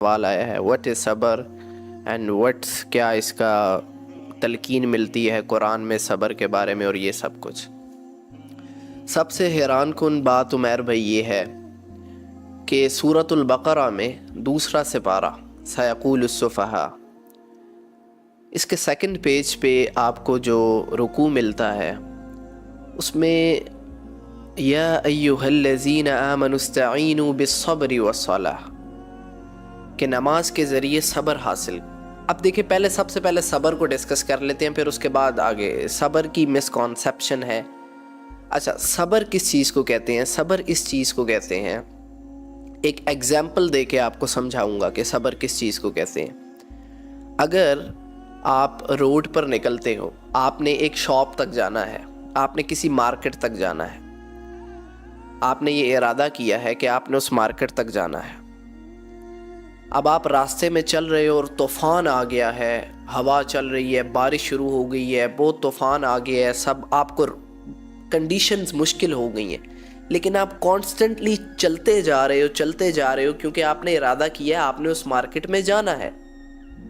سوال آیا ہے وٹ از صبر اینڈ وٹس، کیا اس کا تلقین ملتی ہے قرآن میں صبر کے بارے میں اور یہ سب کچھ۔ سب سے حیران کن بات عمیر بھائی یہ ہے کہ سورۃ البقرہ میں دوسرا سپارہ سیقول السفہاء، اس کے سیکنڈ پیج پہ آپ کو جو رکوع ملتا ہے اس میں یا ایھا الذین آمنوا استعینوا بالصبر والصلاۃ، کہ نماز کے ذریعے صبر حاصل۔ اب دیکھیں پہلے سب سے پہلے صبر کو ڈسکس کر لیتے ہیں، پھر اس کے بعد آگے صبر کی مسکانسیپشن ہے۔ اچھا، صبر کس چیز کو کہتے ہیں؟ صبر اس چیز کو کہتے ہیں، ایک ایگزامپل دے کے آپ کو سمجھاؤں گا کہ صبر کس چیز کو کہتے ہیں۔ اگر آپ روڈ پر نکلتے ہو، آپ نے ایک شاپ تک جانا ہے، آپ نے کسی مارکیٹ تک جانا ہے، آپ نے یہ ارادہ کیا ہے کہ آپ نے اس مارکیٹ تک جانا ہے۔ اب آپ راستے میں چل رہے ہو اور طوفان آ گیا ہے، ہوا چل رہی ہے، بارش شروع ہو گئی ہے، بہت طوفان آ گیا ہے، سب آپ کو کنڈیشنز مشکل ہو گئی ہیں، لیکن آپ کانسٹنٹلی چلتے جا رہے ہو کیونکہ آپ نے ارادہ کیا ہے آپ نے اس مارکیٹ میں جانا ہے۔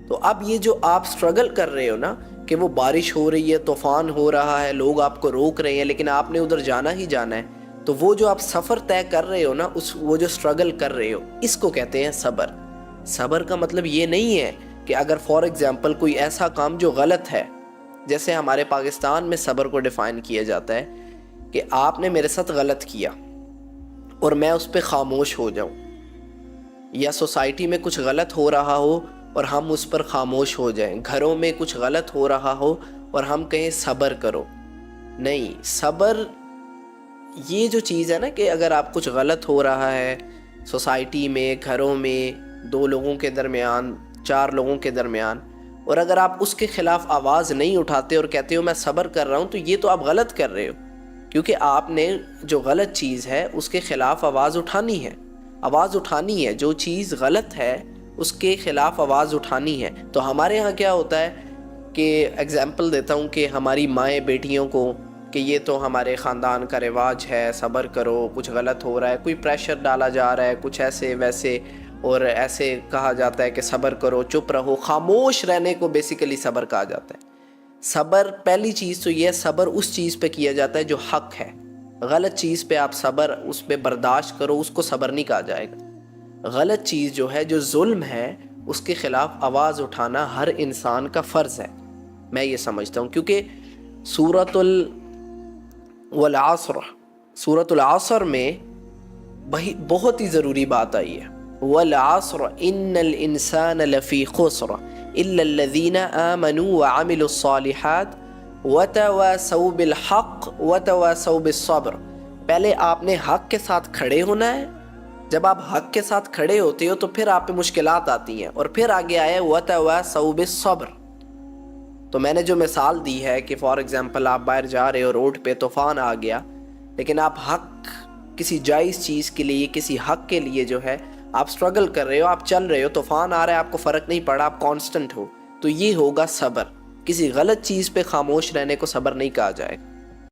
تو اب یہ جو آپ سٹرگل کر رہے ہو نا کہ وہ بارش ہو رہی ہے، طوفان ہو رہا ہے، لوگ آپ کو روک رہے ہیں، لیکن آپ نے ادھر جانا ہی جانا ہے، تو وہ جو آپ سفر طے کر رہے ہو نا، وہ جو سٹرگل کر رہے ہو، اس کو کہتے ہیں صبر۔ صبر کا مطلب یہ نہیں ہے کہ اگر فار ایگزامپل کوئی ایسا کام جو غلط ہے، جیسے ہمارے پاکستان میں صبر کو ڈیفائن کیا جاتا ہے کہ آپ نے میرے ساتھ غلط کیا اور میں اس پہ خاموش ہو جاؤں، یا سوسائٹی میں کچھ غلط ہو رہا ہو اور ہم اس پر خاموش ہو جائیں، گھروں میں کچھ غلط ہو رہا ہو اور ہم کہیں صبر کرو۔ نہیں، صبر یہ جو چیز ہے نا کہ اگر آپ کچھ غلط ہو رہا ہے سوسائٹی میں، گھروں میں، 2 لوگوں کے درمیان، 4 لوگوں کے درمیان، اور اگر آپ اس کے خلاف آواز نہیں اٹھاتے اور کہتے ہو میں صبر کر رہا ہوں، تو یہ تو آپ غلط کر رہے ہو، کیونکہ آپ نے جو غلط چیز ہے اس کے خلاف آواز اٹھانی ہے، جو چیز غلط ہے اس کے خلاف آواز اٹھانی ہے۔ تو ہمارے ہاں کیا ہوتا ہے کہ ایگزامپل دیتا ہوں کہ ہماری مائیں بیٹیوں کو کہ یہ تو ہمارے خاندان کا رواج ہے، صبر کرو، کچھ غلط ہو رہا ہے، کوئی پریشر ڈالا جا رہا ہے، کچھ ایسے ویسے، اور ایسے کہا جاتا ہے کہ صبر کرو، چپ رہو، خاموش رہنے کو بیسیکلی صبر کہا جاتا ہے۔ صبر پہلی چیز تو یہ ہے، صبر اس چیز پہ کیا جاتا ہے جو حق ہے۔ غلط چیز پہ آپ صبر، اس پہ برداشت کرو، اس کو صبر نہیں کہا جائے گا۔ غلط چیز جو ہے، جو ظلم ہے، اس کے خلاف آواز اٹھانا ہر انسان کا فرض ہے، میں یہ سمجھتا ہوں، کیونکہ سورۃ العصر میں بہت ہی ضروری بات آئی ہے، والعصر ان الانسان لفی خسر الا الذین آمنوا وعملوا الصالحات وتواصوا بالحق وتواصوا بالصبر۔ پہلے آپ نے حق کے ساتھ کھڑے ہونا ہے، جب آپ حق کے ساتھ کھڑے ہوتے ہو تو پھر آپ پہ مشکلات آتی ہیں، اور پھر آگے آیا وتواصوا بالصبر۔ تو میں نے جو مثال دی ہے کہ فار ایگزامپل آپ باہر جا رہے ہو، روڈ پہ طوفان آ گیا، لیکن آپ حق، کسی جائز چیز کے لیے، کسی حق کے لیے جو ہے آپ سٹرگل کر رہے ہو، آپ چل رہے ہو، طوفان آ رہا ہے، آپ کو فرق نہیں پڑا، آپ کانسٹنٹ ہو، تو یہ ہوگا صبر۔ کسی غلط چیز پہ خاموش رہنے کو صبر نہیں کہا جائے گا۔